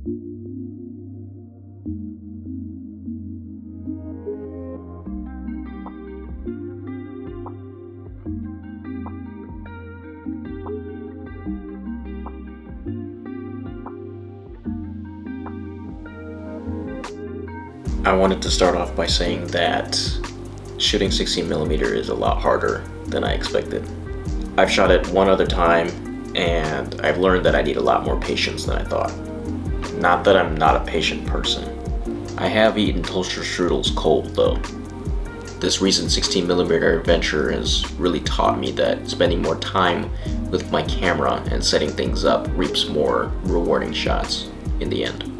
I wanted to start off by saying that shooting 16mm is a lot harder than I expected. I've shot it one other time, and I've learned that I need a lot more patience than I thought. Not that I'm not a patient person. I have eaten toaster strudels cold though. This recent 16mm adventure has really taught me that spending more time with my camera and setting things up reaps more rewarding shots in the end.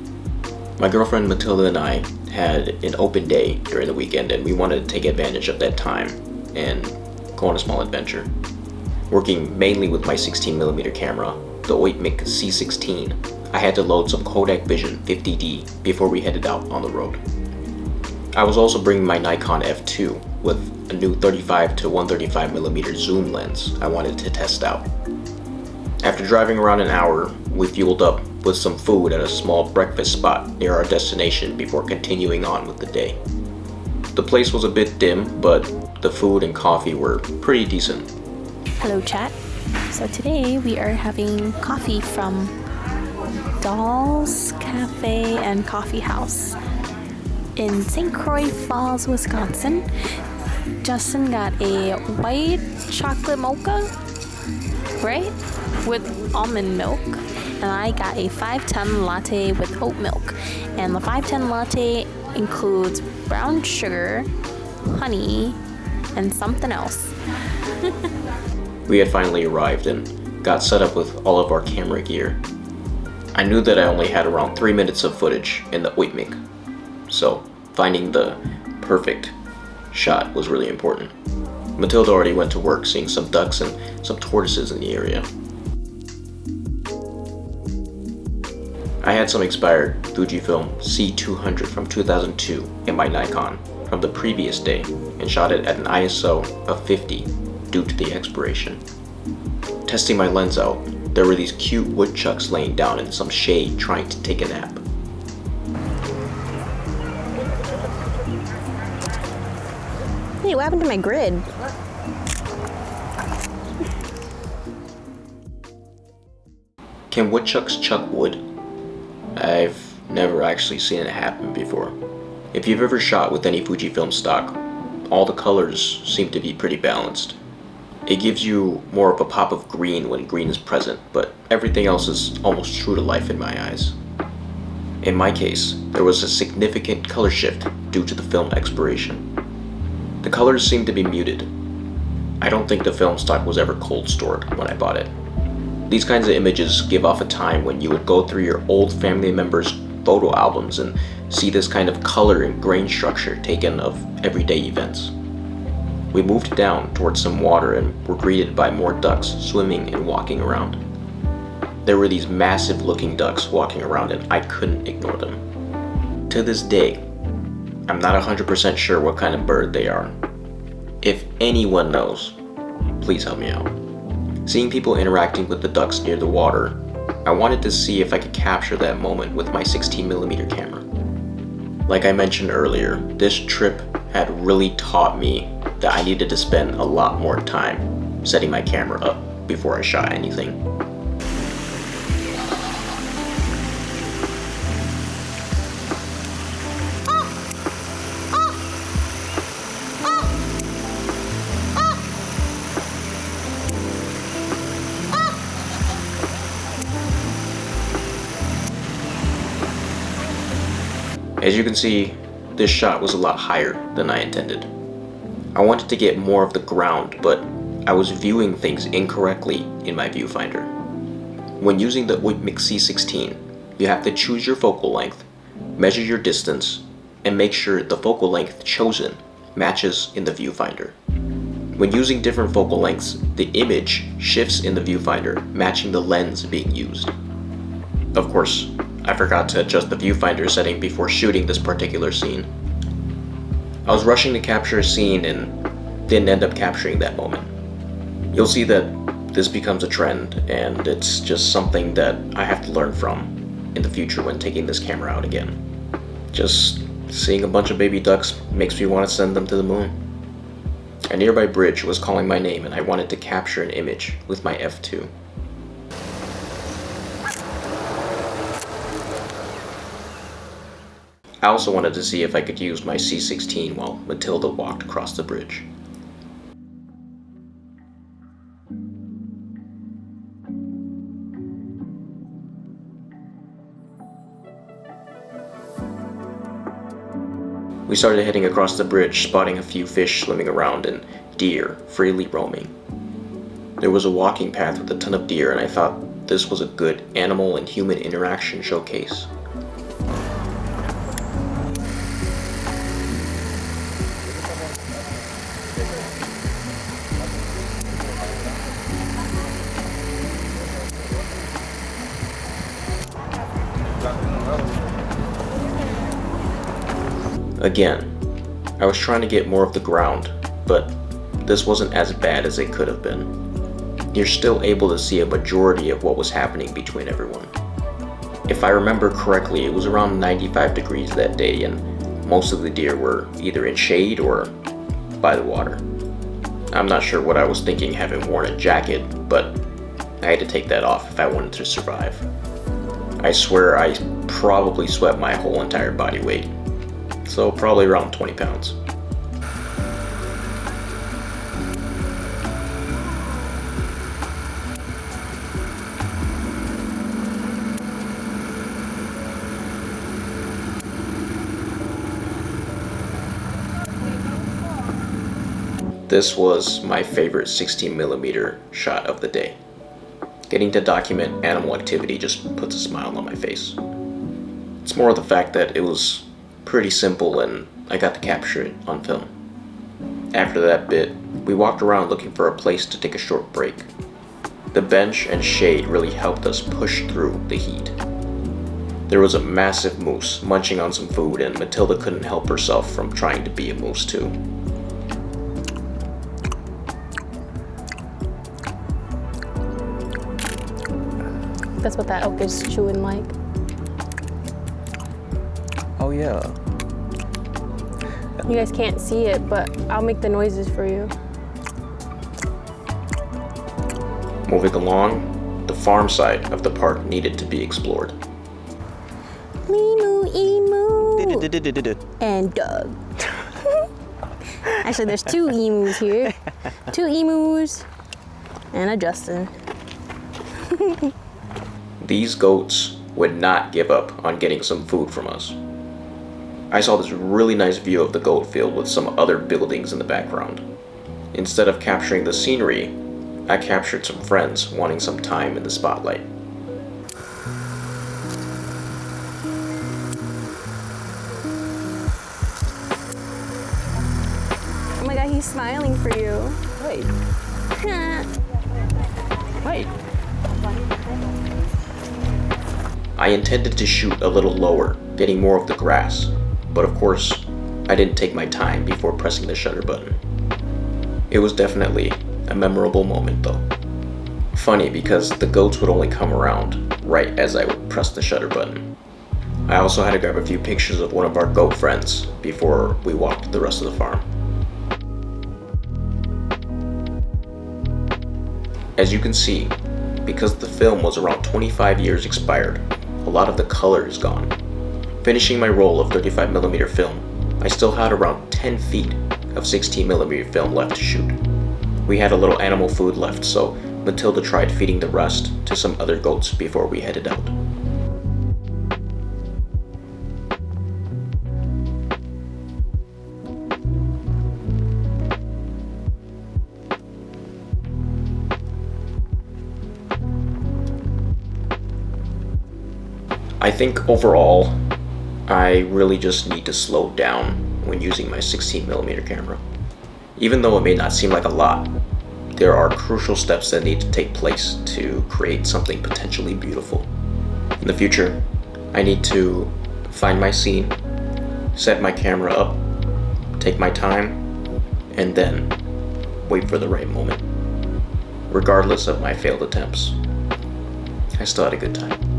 My girlfriend Matilda and I had an open day during the weekend, and we wanted to take advantage of that time and go on a small adventure. Working mainly with my 16mm camera, the Oitmak C16, I had to load some Kodak Vision 50D before we headed out on the road. I was also bringing my Nikon F2 with a new 35 to 135mm zoom lens I wanted to test out. After driving around an hour, we fueled up with some food at a small breakfast spot near our destination before continuing on with the day. The place was a bit dim, but the food and coffee were pretty decent. Hello chat. So today we are having coffee from Doll's Cafe and Coffee House in St. Croix Falls, Wisconsin. Justin got a white chocolate mocha, right? With almond milk. And I got a 510 latte with oat milk. And the 510 latte includes brown sugar, honey, and something else. We had finally arrived and got set up with all of our camera gear. I knew that I only had around 3 minutes of footage in the Oitmak, so finding the perfect shot was really important. Matilda already went to work seeing some ducks and some tortoises in the area. I had some expired Fujifilm C200 from 2002 in my Nikon from the previous day and shot it at an ISO of 50 due to the expiration. Testing my lens out, there were these cute woodchucks laying down in some shade trying to take a nap. Hey, what happened to my grid? Can woodchucks chuck wood? I've never actually seen it happen before. If you've ever shot with any Fujifilm stock, all the colors seem to be pretty balanced. It gives you more of a pop of green when green is present, but everything else is almost true to life in my eyes. In my case, there was a significant color shift due to the film expiration. The colors seemed to be muted. I don't think the film stock was ever cold stored when I bought it. These kinds of images give off a time when you would go through your old family members' photo albums and see this kind of color and grain structure taken of everyday events. We moved down towards some water and were greeted by more ducks swimming and walking around. There were these massive looking ducks walking around and I couldn't ignore them. To this day, I'm not 100% sure what kind of bird they are. If anyone knows, please help me out. Seeing people interacting with the ducks near the water, I wanted to see if I could capture that moment with my 16mm camera. Like I mentioned earlier, this trip had really taught me that I needed to spend a lot more time setting my camera up before I shot anything. As you can see, this shot was a lot higher than I intended. I wanted to get more of the ground, but I was viewing things incorrectly in my viewfinder. When using the Oitmak C16, you have to choose your focal length, measure your distance, and make sure the focal length chosen matches in the viewfinder. When using different focal lengths, the image shifts in the viewfinder, matching the lens being used. Of course, I forgot to adjust the viewfinder setting before shooting this particular scene. I was rushing to capture a scene and didn't end up capturing that moment. You'll see that this becomes a trend, and it's just something that I have to learn from. in the future when taking this camera out again. Just seeing a bunch of baby ducks makes me want to send them to the moon. A nearby bridge was calling my name and I wanted to capture an image with my f2. I also wanted to see if I could use my C16 while Matilda walked across the bridge. We started heading across the bridge, spotting a few fish swimming around and deer freely roaming. There was a walking path with a ton of deer, and I thought this was a good animal and human interaction showcase. Again, I was trying to get more of the ground, but this wasn't as bad as it could have been. You're still able to see a majority of what was happening between everyone. If I remember correctly, it was around 95 degrees that day, and most of the deer were either in shade or by the water. I'm not sure what I was thinking having worn a jacket, but I had to take that off if I wanted to survive. I swear I probably sweat my whole entire body weight. So probably around 20 pounds. This was my favorite 16mm shot of the day. Getting to document animal activity just puts a smile on my face. It's more of the fact that it was pretty simple and I got to capture it on film. After that bit, we walked around looking for a place to take a short break. The bench and shade really helped us push through the heat. There was a massive moose munching on some food, and Matilda couldn't help herself from trying to be a moose too. That's what that elk is chewing like. Oh yeah. You guys can't see it, but I'll make the noises for you. Moving along, the farm side of the park needed to be explored. Emu, emu. And Doug. Actually, there's two emus here. Two emus and a Justin. These goats would not give up on getting some food from us. I saw this really nice view of the goat field with some other buildings in the background. Instead of capturing the scenery, I captured some friends wanting some time in the spotlight. Oh my god, he's smiling for you. Wait. Wait. I intended to shoot a little lower, getting more of the grass, but of course, I didn't take my time before pressing the shutter button. It was definitely a memorable moment though. Funny because the goats would only come around right as I would press the shutter button. I also had to grab a few pictures of one of our goat friends before we walked the rest of the farm. As you can see, because the film was around 25 years expired, a lot of the color is gone. Finishing my roll of 35mm film, I still had around 10 feet of 16mm film left to shoot. We had a little animal food left, so Matilda tried feeding the rest to some other goats before we headed out. I think overall, I really just need to slow down when using my 16mm camera. Even though it may not seem like a lot, there are crucial steps that need to take place to create something potentially beautiful. In the future, I need to find my scene, set my camera up, take my time, and then wait for the right moment. Regardless of my failed attempts, I still had a good time.